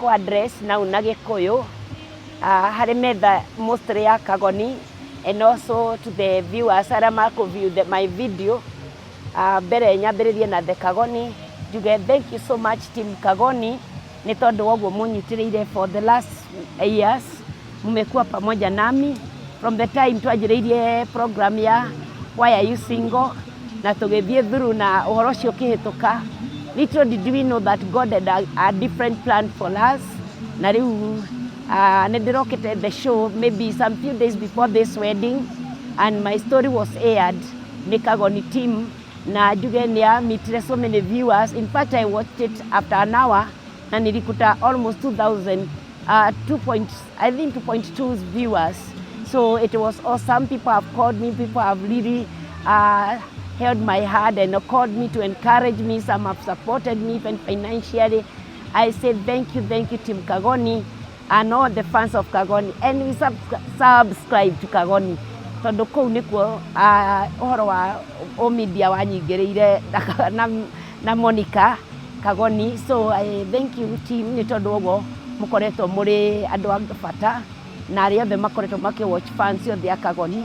address na una gìkũyũ harĩ metha mostly ya Kagoni, and also to the viewers arĩa makũ-view my video. Mbere nyambĩrĩrie na the Kagoni njuge thank you so much team Kagoni nĩ tondũ woguo mũnyitĩrĩire for the last years. Mmekuwa pamoja nami from the time twanjĩrĩirie program ya Why Are You Single na tũgĩthiĩ through na ũhoro ũcio ũkĩhĩtũka. Little did we know that God had a different plan for us. Na rĩu nĩ ndĩrokete the show maybe some few days before this wedding, and my story was aired nĩ Kagoni team, na njuge nĩyamitire so many viewers. In fact, I watched it after an hour na nilikuta almost 2,000, I think 2.2 viewers. So it was awesome. People have called me, people have really held my hand and called me to encourage me. Some have supported me even financially. I said thank you Team Kagoni and all the fans of Kagoni, and we subscribe to Kagoni. Tondũ kũu nĩkuo ũhoro wa media wanyingĩrĩire na Monica Kagoni. So I thank you team nĩ tondũ ũguo mũkoretwo mũrĩ andũ a bata na arĩa othe makoretwo makĩ-watch fans othe a Kagoni.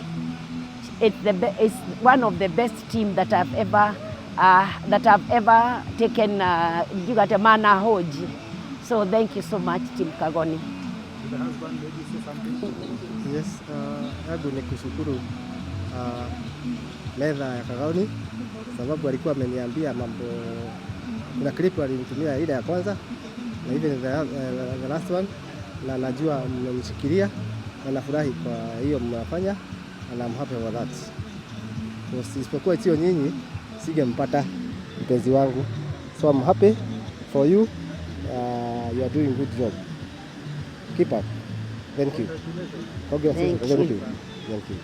It's one of the best team that I've ever taken Jugate Mana Hoji. So thank you so much Team Kagoni. The husband maybe say something? Yes, hebu nikushukuru medha ya Kagoni sababu alikuwa ameniambia mambo. Kuna clip alinitumia ile ya kwanza na hivi the last one, na najua mmemshikilia na nafurahi kwa hiyo mnafanya, and I'm happy for that. Isipokuwa sio nyinyi singempata mpenzi wangu, so I'm happy for you. You are doing good job. Keep up. Thank you. Thank you. Thank you.